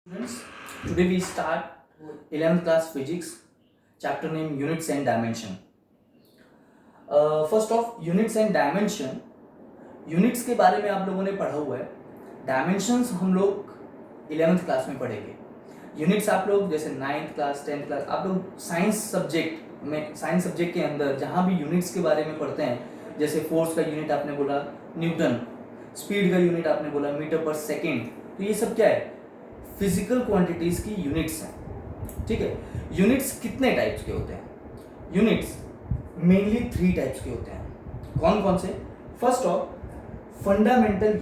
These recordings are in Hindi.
Students, today we start 11th class physics, chapter name units and dimension. First off, units and dimension. Units के बारे में आप लोगों ने पढ़ा हुआ है, डायमेंशंस हम लोग 11th क्लास में पढ़ेंगे. यूनिट्स आप लोग जैसे 9th क्लास 10th क्लास आप लोग साइंस सब्जेक्ट के अंदर जहाँ भी यूनिट्स के बारे में पढ़ते हैं, जैसे फोर्स का यूनिट आपने बोला न्यूटन, स्पीड का यूनिट आपने बोला मीटर पर सेकेंड, तो ये सब क्या है, फिजिकल क्वांटिटीज की यूनिट्स हैं. ठीक है. यूनिट्स कितने टाइप्स के होते हैं? यूनिट्स मेनली 3 टाइप्स के होते हैं. कौन कौन से? First of fundamental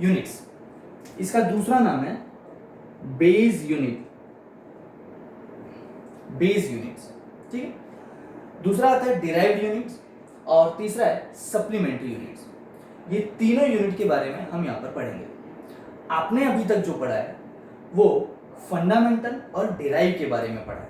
units. इसका दूसरा नाम है बेस यूनिट्स. ठीक है. दूसरा आता है डिराइव्ड यूनिट्स और तीसरा है सप्लीमेंट्री यूनिट्स. ये तीनों यूनिट के बारे में हम यहाँ पर पढ़ेंगे. आपने अभी तक जो पढ़ा है वो फंडामेंटल और डिराइव के बारे में पढ़ा है.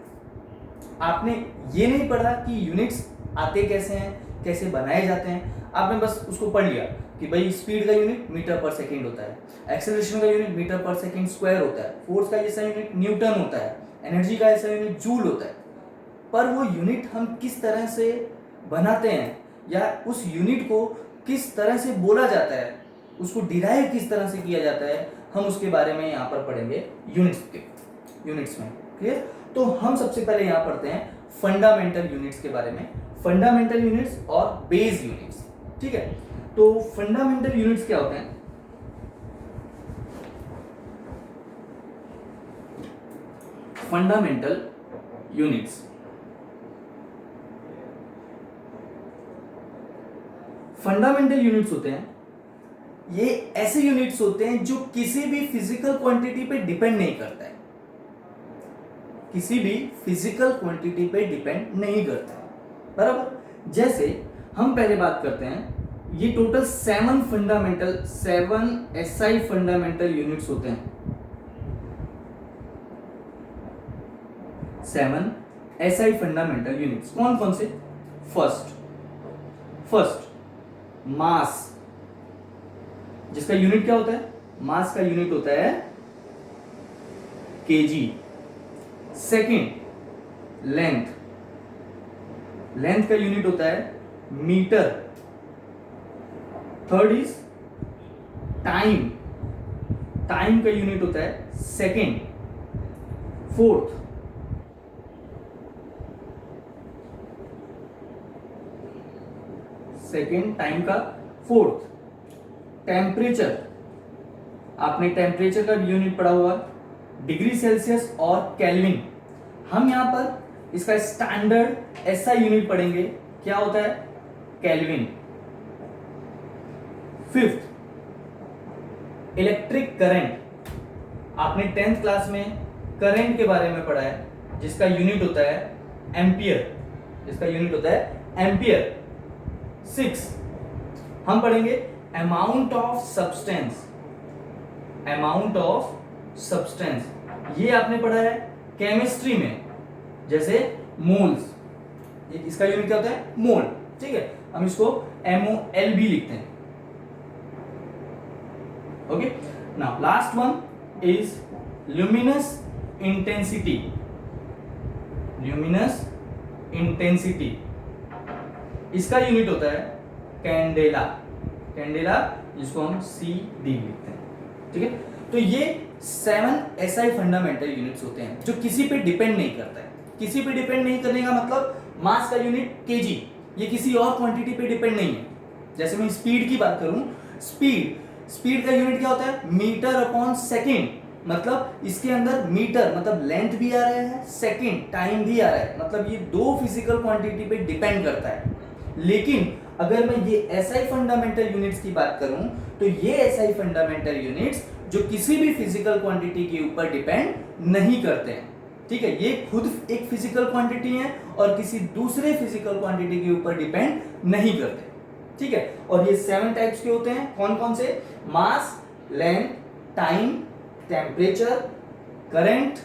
आपने ये नहीं पढ़ा कि यूनिट्स आते कैसे हैं, कैसे बनाए जाते हैं. आपने बस उसको पढ़ लिया कि भाई स्पीड का यूनिट मीटर पर सेकेंड होता है, एक्सेलरेशन का unit metre per second square होता है, फोर्स का ऐसा यूनिट न्यूटन होता है, एनर्जी का ऐसा यूनिट जूल होता है. पर वो यूनिट हम किस तरह से बनाते हैं या उस यूनिट को किस तरह से बोला जाता है, उसको डिराइव किस तरह से किया जाता है, हम उसके बारे में यहाँ पर पढ़ेंगे यूनिट्स में. क्लियर? तो हम सबसे पहले यहाँ पढ़ते हैं फंडामेंटल यूनिट्स के बारे में, फंडामेंटल यूनिट्स और बेस यूनिट्स. ठीक है. तो फंडामेंटल यूनिट्स क्या होते हैं? फंडामेंटल यूनिट्स होते हैं, ये ऐसे यूनिट्स होते हैं जो किसी भी फिजिकल क्वांटिटी पे डिपेंड नहीं करता है. बराबर. जैसे हम पहले बात करते हैं, ये टोटल 7 एसआई फंडामेंटल यूनिट्स होते हैं. 7 एसआई फंडामेंटल यूनिट्स कौन कौन से? फर्स्ट मास, जिसका यूनिट क्या होता है? मास का यूनिट होता है केजी. सेकंड लेंथ का यूनिट होता है मीटर. थर्ड इज टाइम का यूनिट होता है सेकंड. फोर्थ टाइम का फोर्थ. टेम्परेचर, आपने टेम्परेचर का यूनिट पढ़ा हुआ डिग्री सेल्सियस और केल्विन. हम यहां पर इसका स्टैंडर्ड एसआई यूनिट पढ़ेंगे, क्या होता है? केल्विन. फिफ्थ इलेक्ट्रिक करंट, आपने 10th क्लास में करंट के बारे में पढ़ा है, जिसका यूनिट होता है एम्पियर. 6 हम पढ़ेंगे अमाउंट ऑफ सब्सटेंस. ये आपने पढ़ा है केमिस्ट्री में, जैसे मोल्स. इसका यूनिट क्या होता है? मोल. ठीक है. हम इसको MOL भी लिखते हैं. Okay. Now last one is luminous intensity. इसका यूनिट होता है कैंडेला, जिसको हम CD लिखते हैं. ठीक है. तो ये 7 एसआई फंडामेंटल यूनिट्स होते हैं जो किसी पे डिपेंड नहीं करता है. किसी पे डिपेंड नहीं करने का मतलब मास का यूनिट केजी, ये किसी और क्वांटिटी पे डिपेंड नहीं है. जैसे मैं स्पीड की बात करूं, स्पीड का यूनिट क्या होता है? Metre upon second. मतलब इसके अंदर मीटर मतलब लेंथ भी आ रहा है, सेकेंड टाइम भी आ रहा है. मतलब ये 2 फिजिकल क्वांटिटी पे डिपेंड करता है. लेकिन अगर मैं ये एसआई फंडामेंटल यूनिट्स की बात करूं, तो ये एसआई फंडामेंटल यूनिट्स जो किसी भी फिजिकल क्वांटिटी के ऊपर डिपेंड नहीं करते हैं. ठीक है. ये खुद एक फिजिकल क्वांटिटी है और किसी दूसरे फिजिकल क्वांटिटी के ऊपर डिपेंड नहीं करते. ठीक है. और ये 7 टाइप्स के होते हैं. कौन कौन से? Mass, length, time, temperature, current,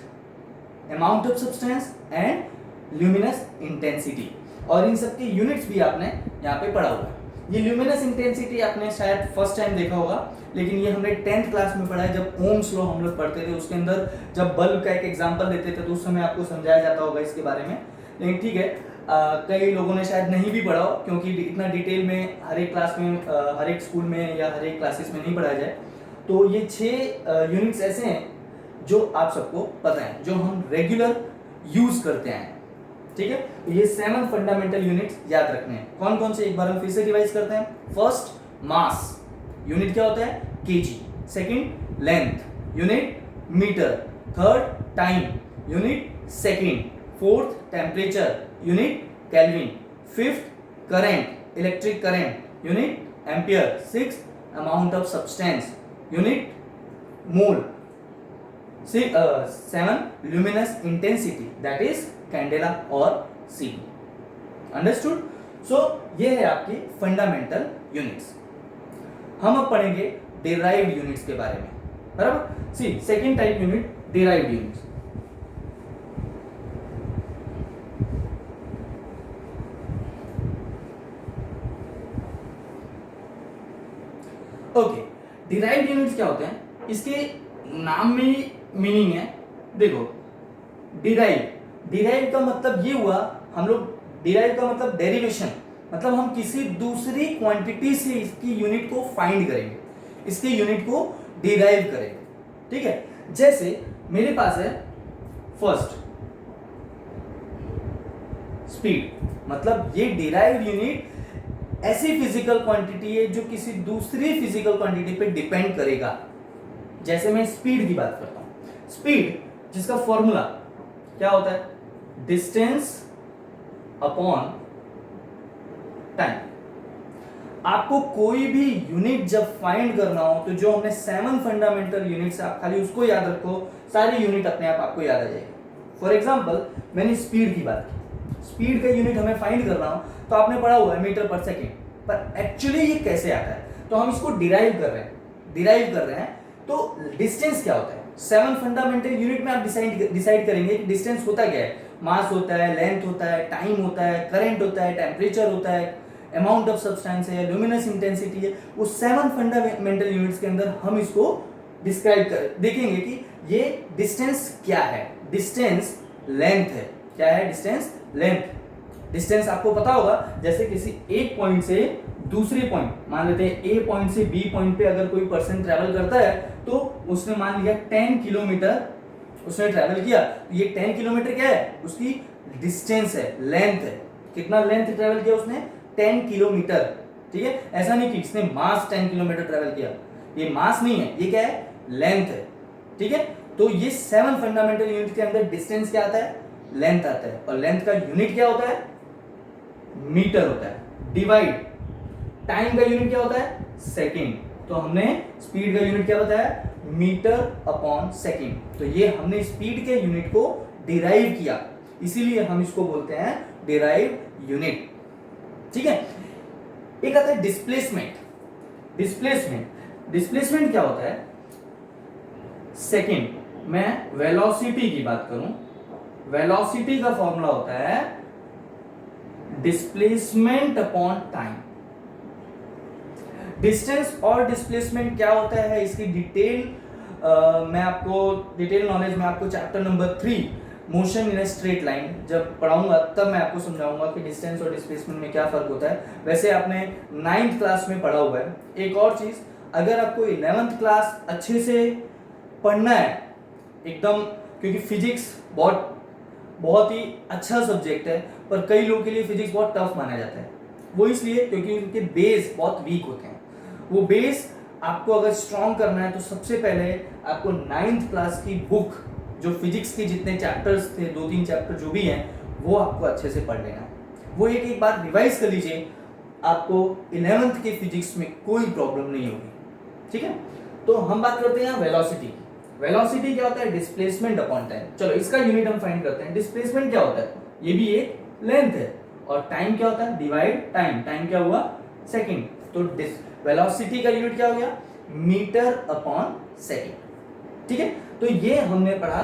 amount of substance and luminous intensity. और इन सब के यूनिट्स भी आपने यहाँ पे पढ़ा हुआ है. ये ल्यूमिनस इंटेंसिटी आपने शायद फर्स्ट टाइम देखा होगा, लेकिन ये हमने 10th क्लास में पढ़ा है, जब ओम्स लॉ हम लोग पढ़ते थे उसके अंदर जब बल्ब का एक एग्जांपल देते थे तो उस समय आपको समझाया जाता होगा इसके बारे में। लेकिन ठीक है, कई लोगों ने शायद नहीं भी पढ़ा हो, क्योंकि इतना डिटेल में हर एक क्लास में हर एक स्कूल में या हर एक क्लासेस में नहीं पढ़ाया जाए। तो ये 6 यूनिट्स ऐसे हैं जो आप सबको पता है, जो हम रेगुलर यूज करते हैं। ठीक है, तो ये 7 फंडामेंटल यूनिट्स याद रखने हैं। कौन कौन से, एक बार हम फिर से रिवाइज करते हैं। फर्स्ट, मास, यूनिट क्या होता है? KG. Second, length, unit metre. Third, time, unit second. Fourth, temperature, unit kelvin. Fifth, current, electric current, unit ampere. Sixth, amount of substance, unit mole. 7, luminous intensity, that is candela और सी। अंडरस्टूड? सो ये है आपकी फंडामेंटल यूनिट्स। हम अब पढ़ेंगे डिराइव्ड यूनिट्स के बारे में, बराबर। सी second type unit, derived units. Okay, derived units क्या होते हैं? इसके नाम में मीनिंग है, देखो, डिराइव का मतलब ये हुआ, हम लोग डिराइव का मतलब डेरिवेशन, मतलब हम किसी दूसरी क्वांटिटी से इसकी यूनिट को फाइंड करेंगे, इसके यूनिट को डिराइव करेंगे। ठीक है, जैसे मेरे पास है फर्स्ट स्पीड, मतलब ये डिराइव्ड यूनिट ऐसी फिजिकल क्वांटिटी है जो किसी दूसरी फिजिकल क्वांटिटी पे डिपेंड करेगा। जैसे मैं स्पीड की बात करता हूं, स्पीड जिसका फॉर्मूला क्या होता है? Distance upon time. आपको कोई भी यूनिट जब फाइंड करना हो तो जो हमने 7 फंडामेंटल यूनिट्स, आप खाली उसको याद रखो, सारी यूनिट अपने आप आपको याद आ जाएगी। फॉर एग्जांपल, मैंने स्पीड की बात की, स्पीड का यूनिट हमें फाइंड करना हो तो आपने पढ़ा हुआ है मीटर पर सेकेंड, पर एक्चुअली ये कैसे आता है? तो हम इसको डिराइव कर रहे हैं। तो डिस्टेंस क्या होता है? 7 फंडामेंटल यूनिट में आप डिसाइड करेंगे कि डिस्टेंस होता क्या है। मास होता है, लेंथ होता है, टाइम होता है, करंट होता है, टेम्परेचर होता है, अमाउंट ऑफ सब्सटेंस है, ल्यूमिनस इंटेंसिटी है। उस 7 फंडामेंटल यूनिट्स के अंदर हम इसको डिस्क्राइब कर देखेंगे कि ये डिस्टेंस क्या है। डिस्टेंस लेंथ है। क्या है? Distance length. डिस्टेंस आपको पता होगा, जैसे किसी एक पॉइंट से दूसरे पॉइंट, मान लेते हैं ए पॉइंट से बी पॉइंट पे अगर कोई पर्सन ट्रैवल करता है तो उसने मान लिया 10 किलोमीटर उसने ट्रैवल किया, तो ये 10 किलोमीटर क्या है? उसकी डिस्टेंस है, लेंथ है। कितना लेंथ ट्रैवल किया उसने? 10 किलोमीटर। ठीक है, ऐसा नहीं कि इसने मास 10 किलोमीटर ट्रैवल किया, ये मास नहीं है, ये क्या है? लेंथ है। ठीक है, तो ये 7 फंडामेंटल यूनिट के अंदर डिस्टेंस क्या आता है? लेंथ आता है। और लेंथ का यूनिट क्या होता है? मीटर होता है। डिवाइड, टाइम का यूनिट क्या होता है? सेकेंड। तो हमने स्पीड का यूनिट क्या बताया? Metre upon second. तो ये हमने स्पीड के यूनिट को डिराइव किया, इसीलिए हम इसको बोलते हैं डिराइव यूनिट। ठीक है, एक आता है डिस्प्लेसमेंट। डिस्प्लेसमेंट क्या होता है? सेकेंड। मैं वेलोसिटी की बात करूं, वेलोसिटी का फॉर्मूला होता है डिस्प्लेसमेंट अपॉन टाइम। डिस्टेंस और डिस्प्लेसमेंट क्या होता है, इसकी डिटेल मैं आपको डिटेल नॉलेज में आपको chapter number 3 motion in a straight line जब पढ़ाऊंगा तब मैं आपको समझाऊंगा कि डिस्टेंस और डिस्प्लेसमेंट में क्या फर्क होता है। वैसे आपने 9th क्लास में पढ़ा हुआ है। एक और चीज, अगर आपको 11th क्लास अच्छे से पढ़ना है एकदम, क्योंकि फिजिक्स बहुत ही अच्छा सब्जेक्ट है, पर कई लोगों के लिए फिजिक्स बहुत टफ माना जाता है। वो इसलिए क्योंकि उनके बेस बहुत वीक होते हैं। वो बेस आपको अगर स्ट्रॉन्ग करना है तो सबसे पहले आपको 9th क्लास की बुक, जो फिजिक्स के जितने चैप्टर्स थे, 2-3 चैप्टर जो भी हैं, वो आपको अच्छे से पढ़ लेना है। वो एक बार रिवाइज कर लीजिए, आपको 11th के फिजिक्स में कोई प्रॉब्लम नहीं होगी। ठीक है, तो हम बात करते हैं वेलोसिटी। वेलोसिटी क्या होता है? Displacement upon time. चलो इसका यूनिट हम फाइंड करते हैं। डिस्प्लेसमेंट क्या होता है? ये भी एक लेंथ है। और टाइम क्या होता है? Divide time. टाइम क्या हुआ? सेकेंड। तो वेलोसिटी का यूनिट क्या हो गया? Metre upon second. ठीक है, तो ये हमने पढ़ा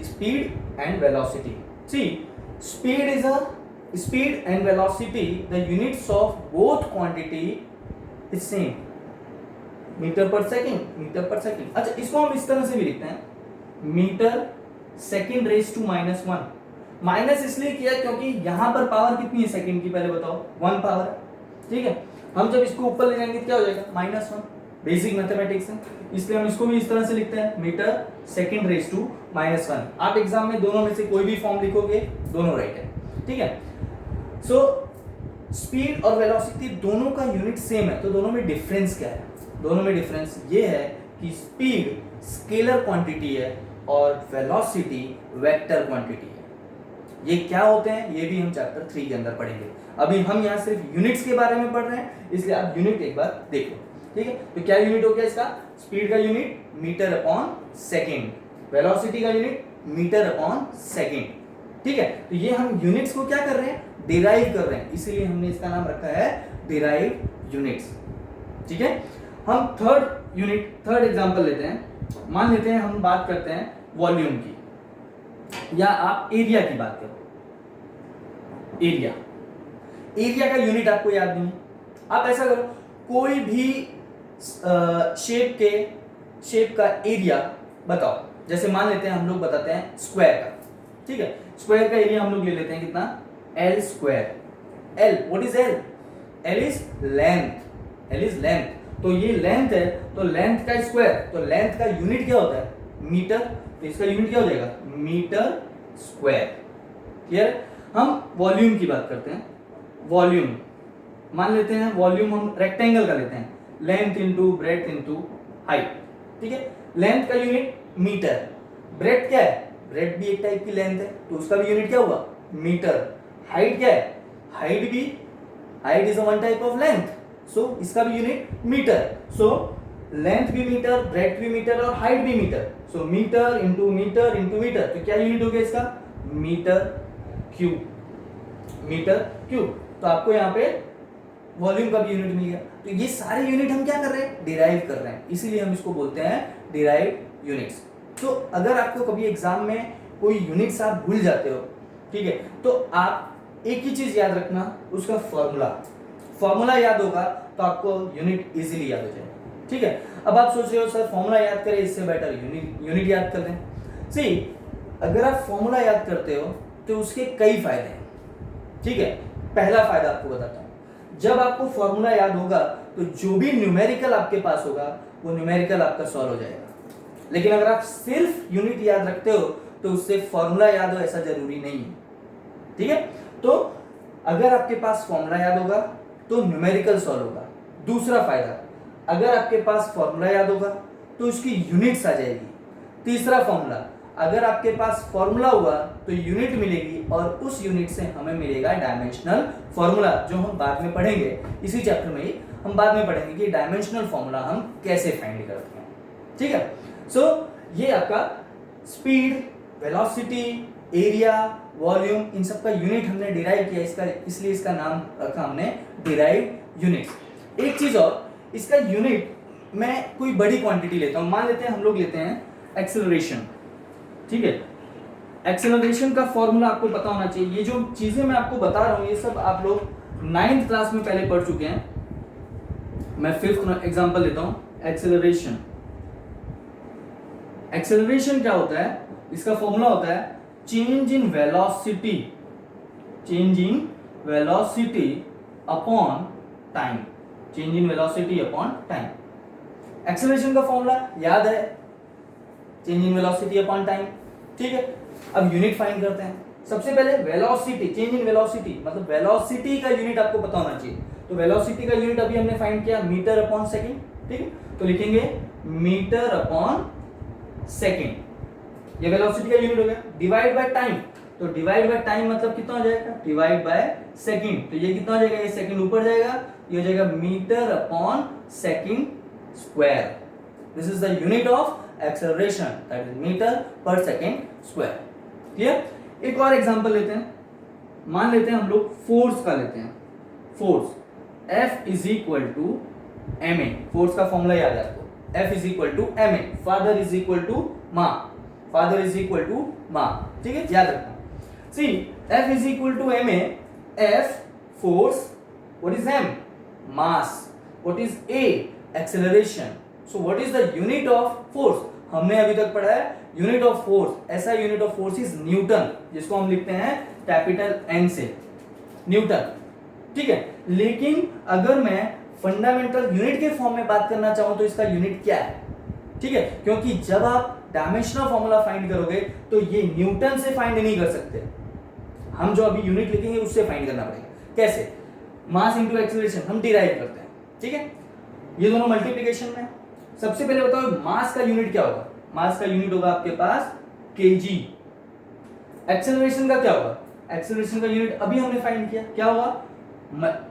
speed and velocity. See, speed is a speed and velocity the units of both quantity is same, metre per second. अच्छा, इसको हम इस तरह से भी लिखते हैं, metre second raise to -1। Minus इसलिए किया क्योंकि यहां पर पावर कितनी है सेकंड की, पहले बताओ, 1 पावर है, ठीक है। हम जब इसको ऊपर ले जाएंगे तो क्या हो जाएगा, -1। बेसिक मैथमेटिक्स है, इसलिए हम इसको भी इस तरह से लिखते हैं, मीटर सेकेंड रेज टू -1। आप एग्जाम में दोनों में से कोई भी फॉर्म लिखोगे, दोनों राइट है, ठीक है। सो स्पीड और वेलोसिटी दोनों का यूनिट सेम है, तो दोनों में डिफरेंस क्या है? दोनों में डिफरेंस ये है कि स्पीड स्केलर क्वांटिटी है और वेलोसिटी वेक्टर क्वांटिटी है। ये क्या होते हैं ये भी हम चैप्टर 3 के अंदर पढ़ेंगे। अभी हम यहाँ सिर्फ यूनिट्स के बारे में पढ़ रहे हैं, इसलिए आप यूनिट एक बार देखो, ठीक है। तो क्या यूनिट हो गया इसका? स्पीड का unit metre upon second, velocity का यूनिट मीटर अपॉन सेकेंड, ठीक है। तो ये हम यूनिट्स को क्या कर रहे हैं, डिराइव कर रहे हैं, इसीलिए हमने इसका नाम रखा है डिराइव यूनिट्स, ठीक है। हम थर्ड एग्जांपल लेते हैं। मान लेते हैं हम बात करते हैं वॉल्यूम की, या आप एरिया की बात करो। एरिया का यूनिट आपको याद नहीं है, आप ऐसा करो, कोई भी शेप का एरिया बताओ। जैसे मान लेते हैं हम लोग बताते हैं स्क्वायर का, ठीक है। स्क्वायर का एरिया हम लोग ले लेते हैं कितना, L square. L, what is L? L is length, L is length. तो ये लेंथ है, तो लेंथ का स्क्वायर, तो लेंथ का यूनिट क्या होता है, मीटर। तो इसका यूनिट क्या हो जाएगा, मीटर स्क्वायर। क्लियर? हम वॉल्यूम की बात करते हैं। वॉल्यूम मान लेते हैं, वॉल्यूम हम रेक्टेंगल का लेते हैं, length into breadth into height, ठीक है। लेंथ का यूनिट मीटर, ब्रेथ क्या है, ब्रेथ भी एक टाइप की लेंथ है, तो उसका भी यूनिट क्या हुआ, मीटर। हाइट क्या है, height is one type of length, so इसका भी यूनिट मीटर। सो लेंथ भी मीटर, ब्रेथ भी मीटर और हाइट भी metre, so metre into metre into metre. तो क्या यूनिट हो गया इसका, मीटर क्यूब, मीटर क्यूब। तो आपको यहाँ पे वॉल्यूम का भी यूनिट मिल गया। तो ये सारे यूनिट हम क्या कर रहे हैं, डिराइव कर रहे हैं, इसीलिए हम इसको बोलते हैं डिराइव यूनिट्स। तो अगर आपको कभी एग्जाम में कोई यूनिट्स आप भूल जाते हो, ठीक है, तो आप एक ही चीज याद रखना, उसका फॉर्मूला याद होगा तो आपको यूनिट इजीली याद हो जाएगा, ठीक है। अब आप सोच रहे हो सर फॉर्मूला याद करें, इससे बेटर यूनिट याद कर लें। सी, अगर आप फॉर्मूला याद करते हो तो उसके कई फायदे हैं, ठीक है। पहला फायदा आपको बताता हूं, जब आपको फॉर्मूला याद होगा तो जो भी न्यूमेरिकल आपके पास होगा वो न्यूमेरिकल आपका सॉल्व हो जाएगा। लेकिन अगर आप सिर्फ यूनिट याद रखते हो तो उससे फॉर्मूला याद हो ऐसा जरूरी नहीं है, ठीक है। तो अगर आपके पास फॉर्मूला याद होगा तो न्यूमेरिकल सॉल्व होगा। दूसरा फायदा, अगर आपके पास फॉर्मूला याद होगा तो उसकी यूनिट्स आ जाएगी। तीसरा फॉर्मूला, अगर आपके पास फॉर्मूला हुआ तो यूनिट मिलेगी और उस यूनिट से हमें मिलेगा डायमेंशनल फॉर्मूला, जो हम बाद में पढ़ेंगे, इसी चैप्टर में ही हम बाद में पढ़ेंगे कि डायमेंशनल फॉर्मूला हम कैसे फाइंड करते हैं, ठीक है। सो ये आपका स्पीड, वेलोसिटी, एरिया, वॉल्यूम, इन सब का यूनिट हमने डिराइव किया, इसलिए इसका नाम रखा हमने डिराइव यूनिट्स। एक चीज और, इसका यूनिट मैं कोई बड़ी क्वांटिटी लेता हूं, मान लेते हैं हम लोग लेते हैं एक्सेलरेशन, ठीक है। एक्सेलरेशन का फॉर्मूला आपको पता होना चाहिए। ये जो चीजें मैं आपको बता रहा हूं ये सब आप लोग 9th क्लास में पहले पढ़ चुके हैं। मैं 5th एग्जांपल लेता हूं, एक्सेलरेशन। एक्सेलरेशन क्या होता है, इसका फॉर्मूला होता है change in velocity upon time, change in velocity upon time. Acceleration का फॉर्मूला याद है, change in velocity upon time, ठीक है। अब यूनिट फाइंड करते हैं। सबसे पहले वेलोसिटी, चेंज इन वेलोसिटी मतलब वेलोसिटी का यूनिट आपको पता होना चाहिए। तो वेलोसिटी का यूनिट अभी हमने फाइंड किया मीटर अपॉन सेकंड, ठीक है। तो लिखेंगे मीटर अपॉन सेकंड, ये वेलोसिटी का यूनिट हो गया। डिवाइड बाय टाइम, तो डिवाइड बाय टाइम मतलब कितना हो जाएगा, डिवाइड बाय सेकंड। तो ये कितना हो जाएगा, ये सेकंड ऊपर जाएगा, ये हो जाएगा metre upon second square. This is the unit of acceleration, that is metre per second square. Clear? एक और एग्जांपल लेते हैं। मान लेते हैं हम लोग फोर्स का लेते हैं। Force F is equal to ma, force का फॉर्मूला याद है आपको, F is equal to ma, father is equal to माँ, फादर इज इक्वल टू माँ, ठीक है, याद रखना। See, F is equal to ma, F force, what is M? Mass. What is A? Acceleration. So what is the unit of force? हमने अभी तक पढ़ा है यूनिट ऑफ फोर्स, ऐसा unit of force is Newton, जिसको हम लिखते हैं कैपिटल N से, न्यूटन, ठीक है। लेकिन अगर मैं फंडामेंटल यूनिट के फॉर्म में बात करना चाहूं तो इसका यूनिट क्या है, ठीक है, क्योंकि जब आप डायमेंशनल फॉर्मूला फाइंड करोगे तो ये न्यूटन से फाइंड नहीं कर सकते, हम जो अभी यूनिट लिखेंगे उससे फाइंड करना पड़ेगा। कैसे? मास इंटू एक्सेलरेशन हम डिराइव करते हैं, ठीक है, ये दोनों मल्टीप्लिकेशन में। सबसे पहले बताओ मास का यूनिट क्या होगा? मास का यूनिट होगा आपके पास केजी। एक्सेलरेशन का क्या होगा? एक्सेलरेशन का यूनिट अभी हमने फाइंड किया, क्या होगा?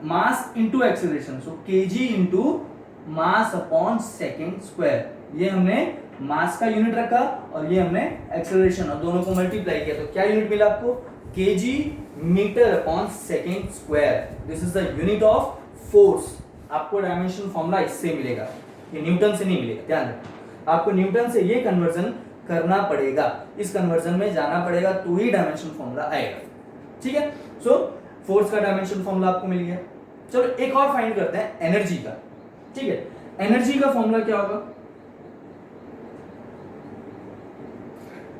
Mass into acceleration, so KG into mass upon second square. ये हमने मास का यूनिट रखा और ये हमने एक्सेलरेशन, और दोनों को मल्टीप्लाई किया तो क्या यूनिट मिला आपको? KG metre upon second square. This is the unit of force. आपको डायमेंशन फॉर्मूला इससे मिलेगा, ये न्यूटन से नहीं मिलेगा, ध्यान रखना। आपको न्यूटन से ये कन्वर्जन करना पड़ेगा, इस कन्वर्जन में जाना पड़ेगा तो ही डायमेंशन फॉर्मूला आएगा, ठीक है। सो फोर्स का डायमेंशन फॉर्मूला आपको मिल गया। चलो एक और फाइंड करते हैं एनर्जी का, ठीक है। एनर्जी का फॉर्मूला क्या होगा?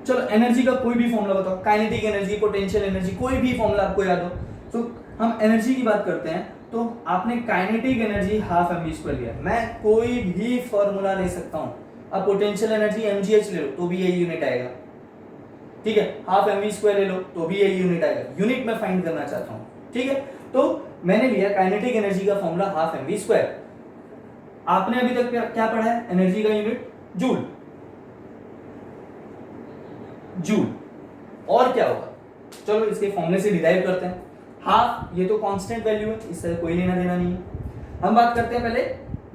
चलो एनर्जी का कोई भी फॉर्मूला बताओ, काइनेटिक एनर्जी, पोटेंशियल एनर्जी, कोई भी फॉर्मूला आपको याद हो। तो हम एनर्जी की बात करते हैं तो आपने काइनेटिक एनर्जी हाफ mv² लिया, मैं कोई भी फॉर्मूला ले सकता हूं। अब पोटेंशियल एनर्जी mgh ले लो तो भी यही यूनिट आएगा, ठीक है। हाफ mv² ले लो तो भी यही यूनिट आएगा। यूनिट में फाइंड करना चाहता हूं, ठीक है। तो मैंने लिया काइनेटिक एनर्जी का फॉर्मूला हाफ mv²। आपने अभी तक क्या पढ़ा है? एनर्जी का यूनिट जूल, जूल। और क्या होगा? चलो इसके फॉर्मूले से डिराइव करते हैं। हाफ, ये तो कांस्टेंट वैल्यू है, इससे कोई लेना देना नहीं है। हम बात करते हैं पहले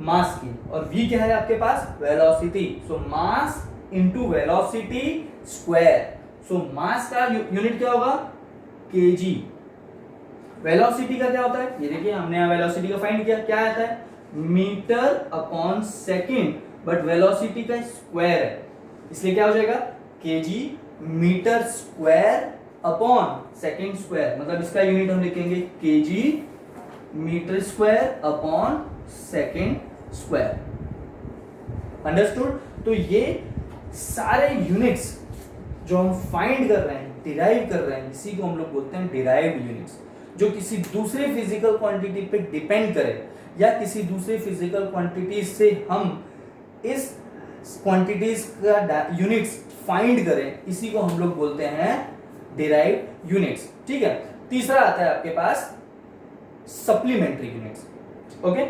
मास की, और v क्या है आपके पास? वेलोसिटी। सो मास इनटू वेलोसिटी स्क्वायर। सो मास का यूनिट क्या होगा? केजी। वेलोसिटी का क्या होता है? ये देखिए हमने यहां वेलोसिटी का फाइंड किया, क्या आता है? Metre upon second, but velocity का स्क्वायर है, इसलिए क्या हो जाएगा? Kg metre square upon second square, मतलब इसका यूनिट हम लिखेंगे kg metre square upon second square. Understood? तो ये सारे यूनिट्स जो हम फाइंड कर रहे हैं, डिराइव कर रहे हैं, इसी को हम लोग बोलते हैं डिराइव्ड यूनिट्स, जो किसी दूसरे फिजिकल क्वांटिटी पे डिपेंड करे या किसी दूसरे फिजिकल क्वांटिटी से हम इस क्वांटिटीज का यूनिट्स फाइंड करें, इसी को हम लोग बोलते हैं डिराइव्ड यूनिट्स, ठीक है। तीसरा आता है आपके पास supplementary units, okay.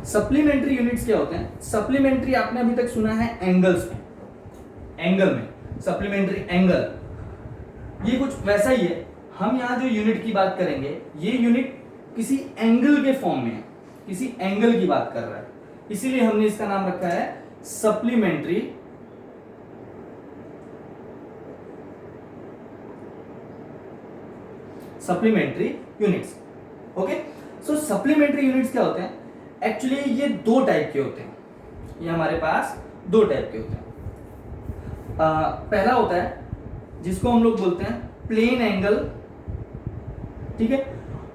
Supplementary units क्या होते हैं? सप्लीमेंट्री आपने अभी तक सुना है एंगल्स में, एंगल में सप्लीमेंट्री एंगल, ये कुछ वैसा ही है। हम यहां जो यूनिट की बात करेंगे, ये यूनिट किसी एंगल के फॉर्म में है, किसी एंगल की बात कर रहा है, इसीलिए हमने इसका नाम रखा है सप्लीमेंट्री सप्लीमेंट्री यूनिट्स, ओके। सो सप्लीमेंट्री यूनिट्स क्या होते हैं? एक्चुअली ये दो टाइप के होते हैं, ये हमारे पास दो टाइप के होते हैं। पहला होता है जिसको हम लोग बोलते हैं प्लेन एंगल, ठीक है,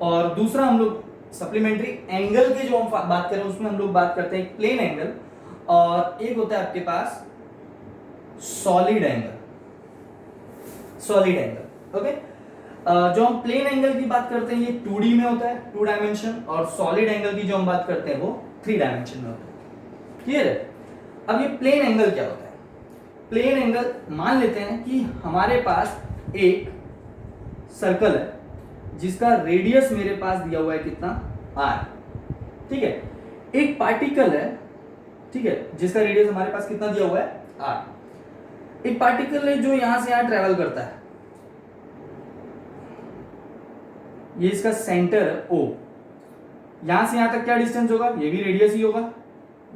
और दूसरा हम लोग सप्लीमेंट्री एंगल के जो हम बात करें उसमें हम लोग बात करते हैं प्लेन एंगल, और एक होता है आपके पास solid angle, solid angle, okay. जो हम प्लेन एंगल की बात करते हैं ये 2D में होता है, 2 डायमेंशन, और सॉलिड एंगल की जो हम बात करते हैं वो 3 डायमेंशन में होता है, क्लियर है। अब ये प्लेन एंगल क्या होता है? प्लेन एंगल, मान लेते हैं कि हमारे पास एक सर्कल है जिसका रेडियस मेरे पास दिया हुआ है कितना? r, ठीक है। एक पार्टिकल है, ठीक है, जिसका रेडियस हमारे पास कितना दिया हुआ है? r। एक पार्टिकल है जो यहां से यहां ट्रेवल करता है, ये इसका सेंटर है O, यहां से यहां तक क्या डिस्टेंस होगा? ये भी रेडियस ही होगा,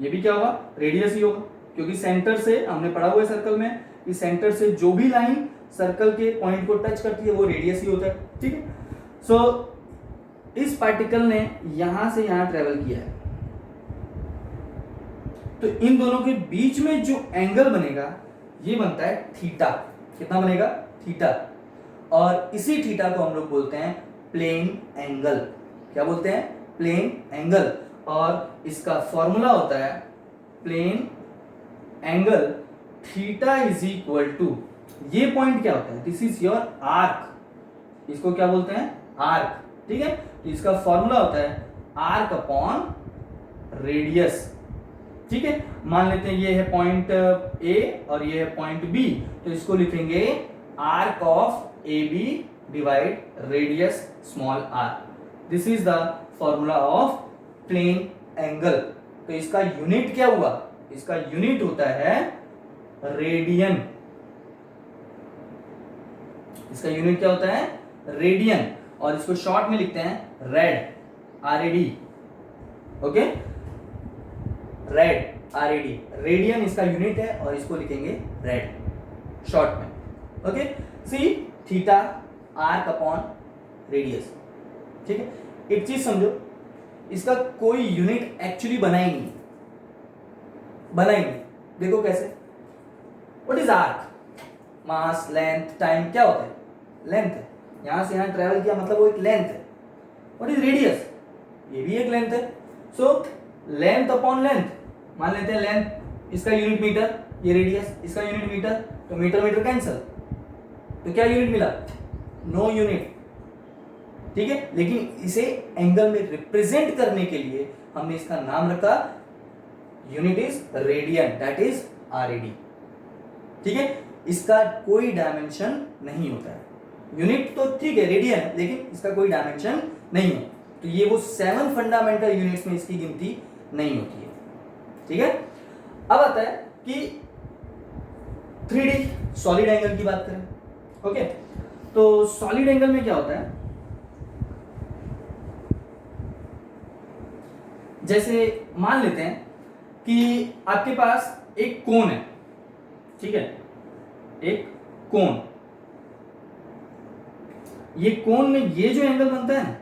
ये भी क्या होगा? रेडियस ही होगा, क्योंकि सेंटर से हमने पढ़ा हुआ है सर्कल में कि सेंटर से जो भी लाइन सर्कल के पॉइंट को टच करती है वो रेडियस ही होता है, ठीक है। सो इस पार्टिकल ने यहां से यहां ट्रेवल किया है, तो इन दोनों के बीच में जो एंगल बनेगा ये बनता है थीटा। कितना बनेगा? थीटा। और इसी थीटा को हम लोग बोलते हैं प्लेन एंगल। क्या बोलते हैं? Plane angle. और इसका फॉर्मूला होता है plane angle theta is equal to, ये पॉइंट क्या होता है? This is your arc. इसको क्या बोलते हैं? आर्क। ठीक है, तो इसका फॉर्मूला होता है आर्क अपॉन रेडियस। ठीक है, मान लेते हैं ये है पॉइंट ए और ये है पॉइंट बी, तो इसको लिखेंगे arc of A B divide radius small R. This is the formula of plane angle. तो इसका यूनिट क्या हुआ? इसका यूनिट होता है रेडियन। इसका यूनिट क्या होता है? रेडियन। और इसको शॉर्ट में लिखते हैं red, RAD। Okay, red, RAD। Radian इसका यूनिट है और इसको लिखेंगे रेड शॉर्ट में। Okay, C theta arc upon radius. ठीक है, एक चीज समझो, इसका कोई यूनिट एक्चुअली बना ही नहीं। देखो कैसे। What is arc? Mass, length, time, क्या होता है? लेंथ है। यहां से यहां ट्रेवल किया मतलब वो एक लेंथ है। What is radius? ये भी एक लेंथ है। सो लेंथ अपॉन लेंथ, मान लेते हैं लेंथ इसका यूनिट मीटर, ये रेडियस इसका यूनिट मीटर, तो मीटर मीटर कैंसिल, तो क्या यूनिट मिला? No unit. ठीक है, लेकिन इसे एंगल में रिप्रेजेंट करने के लिए हमने इसका नाम रखा, unit is radian, that is RAD। ठीक है, इसका कोई डायमेंशन नहीं होता है। यूनिट तो ठीक है रेडियन है, लेकिन इसका कोई डायमेंशन नहीं है। तो ये वो 7 फंडामेंटल यूनिट्स में इसकी गिनती नहीं होती है। ठीक है, अब आता है कि 3D सॉलिड एंगल की बात करें। ओके, तो सॉलिड एंगल में क्या होता है? जैसे मान लेते हैं कि आपके पास एक कोन है। ठीक है, एक कोन, ये कोन में ये जो एंगल बनता है ना,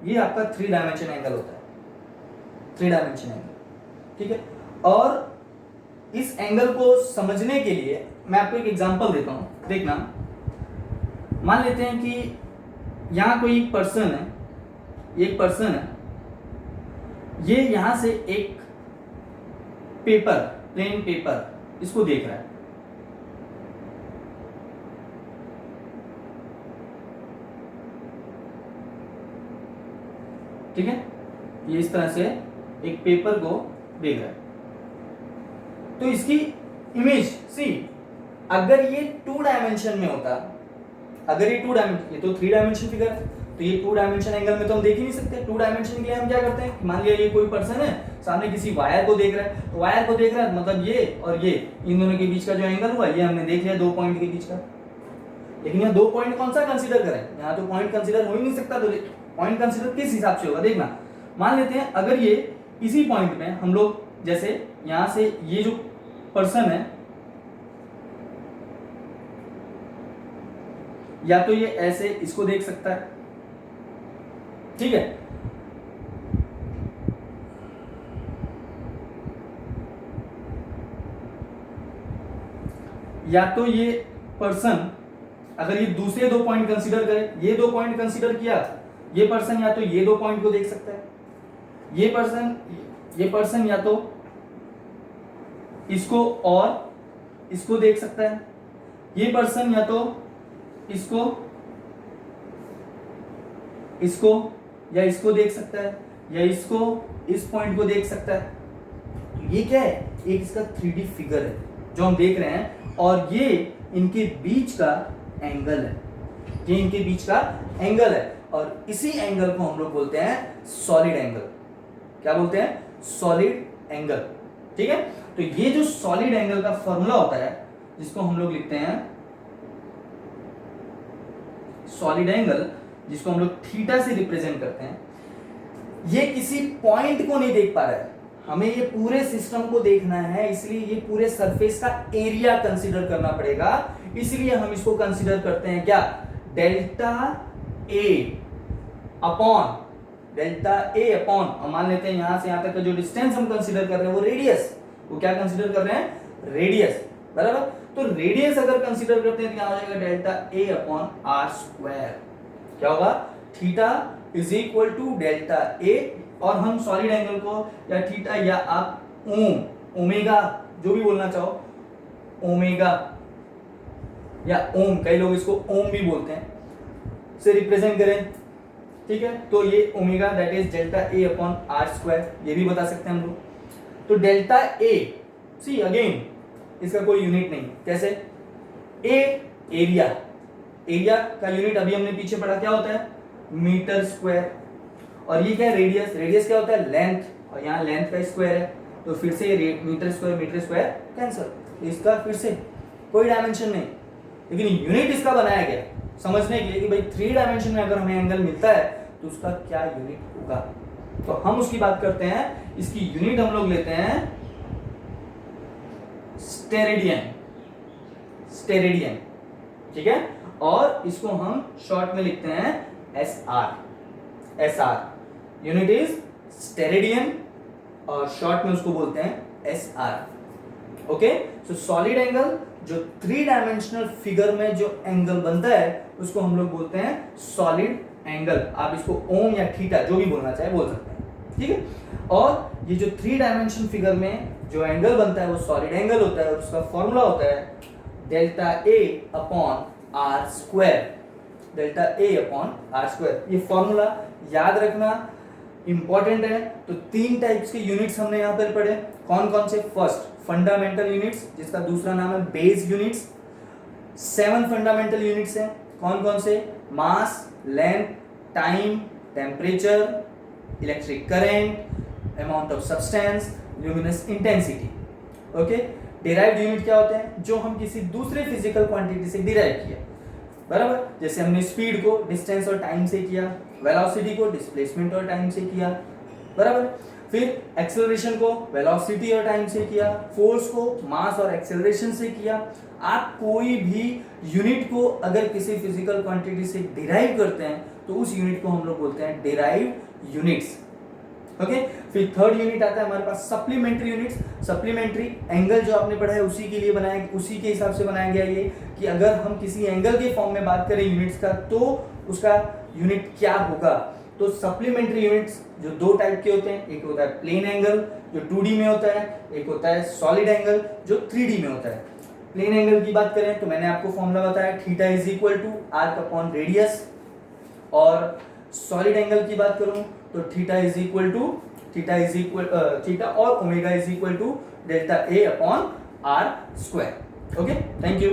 ये आपका 3 डायमेंशन एंगल होता है। 3 डायमेंशन एंगल। ठीक है, और इस एंगल को समझने के लिए मैं आपको एक एग्जांपल देता हूं, देखना। मान लेते हैं कि यहां कोई पर्सन है, एक पर्सन है, ये यहां से एक पेपर, प्लेन पेपर, इसको देख रहा है। ठीक है, ये इस तरह से एक पेपर को देख रहा है। तो इसकी इमेज सी, अगर ये 2 डायमेंशन में होता, अगर ये 2 डायमेंशन, ये तो 3 डायमेंशन फिगर है, तो ये 2 डायमेंशन एंगल में तो हम देख ही नहीं सकते। 2 डायमेंशन के लिए हम क्या करते हैं? मान लिया ये कोई पर्सन है, सामने किसी वायर को देख रहा है, तो वायर को देख रहा है मतलब ये और ये, इन दोनों के बीच का जो एंगल हुआ ये हमने देख लिया 2 पॉइंट के बीच का। लेकिन यहाँ 2 पॉइंट कौन सा कंसीडर करें? यहाँ तो पॉइंट कंसीडर हो ही नहीं सकता। तो पॉइंट कंसीडर किस हिसाब से होगा? देखना, मान लेते हैं अगर ये इसी पॉइंट में हम लोग, जैसे यहां से ये जो पर्सन है, या तो ये ऐसे इसको देख सकता है। ठीक है, या तो ये पर्सन, अगर ये दूसरे 2 पॉइंट कंसीडर करे, ये 2 पॉइंट कंसीडर किया, ये पर्सन या तो ये 2 पॉइंट को देख सकता है, ये पर्सन या तो इसको और इसको देख सकता है, ये पर्सन या तो इसको या इसको देख सकता है, या इसको इस पॉइंट को देख सकता है। तो ये क्या है? एक इसका 3D फिगर है जो हम देख रहे हैं, और ये इनके बीच का एंगल है। ये इनके बीच का एंगल है, और इसी एंगल को हम लोग बोलते हैं सॉलिड एंगल। क्या बोलते हैं? Solid angle. ठीक है, तो ये जो सॉलिड एंगल का फॉर्मूला होता है, जिसको हम लोग लिखते हैं सॉलिड एंगल, जिसको हम लोग थीटा से रिप्रेजेंट करते हैं, ये किसी पॉइंट को नहीं देख पा रहा है, हमें ये पूरे सिस्टम को देखना है, इसलिए ये पूरे सरफेस का एरिया कंसीडर करना पड़ेगा। इसलिए हम इसको कंसीडर करते हैं क्या? डेल्टा ए अपॉन, और मान लेते हैं यहां से यहां तक का जो डिस्टेंस हम कंसीडर कर रहे हैं वो रेडियस, वो क्या कंसीडर कर रहे हैं? रेडियस। बराबर। तो रेडियस अगर कंसीडर करते हैं तो क्या हो जाएगा delta A upon R square, क्या होगा theta is equal to delta A, और हम सॉलिड एंगल को या थीटा या आप ओमेगा जो भी बोलना चाहो, ओमेगा या ओम, कई लोग इसको ओम भी बोलते हैं, से रिप्रेजेंट करें, ठीक है। तो ये omega that is delta A upon R square, ये भी बता सकते हैं हम लोग। तो डेल्टा ए, सी अगेन इसका कोई यूनिट नहीं, कैसे, ए एरिया, एरिया का यूनिट अभी हमने पीछे पढ़ा क्या होता है मीटर स्क्वायर, और ये क्या है रेडियस, रेडियस क्या होता है लेंथ, और यहाँ लेंथ का स्क्वायर है, तो फिर से ये मीटर स्क्वायर कैंसिल, इसका फिर से कोई डायमेंशन नहीं, लेकिन यूनिट इसका बनाया गया समझने के लिए कि भाई 3 डायमेंशन में अगर हमें एंगल मिलता है तो उसका क्या यूनिट होगा। तो हम उसकी बात करते हैं, इसकी यूनिट हम लोग लेते हैं स्टेरेडियन, स्टेरेडियन, ठीक है, और इसको हम शॉर्ट में लिखते हैं S R, S R unit is steradian, और शॉर्ट में उसको बोलते हैं एस आर। ओके, सो सॉलिड एंगल जो 3 डायमेंशनल फिगर में जो एंगल बनता है उसको हम लोग बोलते हैं सॉलिड एंगल, आप इसको ओम या थीटा जो भी बोलना चाहे बोल सकते हैं, ठीक है। और ये जो 3 डायमेंशन फिगर में जो एंगल बनता है वो सॉलिड एंगल होता है, और उसका फॉर्मूला होता है delta A upon R square, delta A upon R square. ये फॉर्मूला याद रखना इंपॉर्टेंट है। तो 3 टाइप्स के यूनिट्स हमने यहाँ पर पढ़े, कौन कौन से, फर्स्ट फंडामेंटल यूनिट्स जिसका दूसरा नाम है बेस यूनिट्स, 7 फंडामेंटल यूनिट्स हैं, कौन कौन से, mass, length, time, temperature, electric current, amount of substance, luminous intensity. Okay, derived unit क्या होते हैं, जो हम किसी दूसरे फिजिकल क्वांटिटी से डिराइव किया, बराबर, जैसे हमने स्पीड को डिस्टेंस और टाइम से किया, वेलोसिटी को डिस्प्लेसमेंट और टाइम से किया, बराबर, फिर एक्सेलरेशन को वेलोसिटी और टाइम से किया, फोर्स को मास और एक्सेलरेशन से किया। आप कोई भी यूनिट को अगर किसी फिजिकल क्वांटिटी से डिराइव करते हैं तो उस यूनिट को हम लोग बोलते हैं डिराइव्ड यूनिट्स। ओके, फिर थर्ड यूनिट आता है हमारे पास सप्लीमेंट्री यूनिट्स। सप्लीमेंट्री एंगल जो आपने पढ़ा है उसी के लिए बनाया, उसी के हिसाब से बनाया गया ये, कि अगर हम किसी एंगल के फॉर्म में बात करें यूनिट्स का तो उसका यूनिट क्या होगा। तो सप्लीमेंट्री यूनिट्स जो 2 टाइप के होते हैं, एक होता है प्लेन एंगल जो 2D में होता है, एक होता है सॉलिड एंगल जो 3D में होता है। प्लेन एंगल की बात करें तो मैंने आपको फॉर्मूला बताया theta is equal to arc upon radius, और सॉलिड एंगल की बात करूं तो थीटा इज इक्वल थीटा और omega is equal to delta A upon R square. Okay, thank you.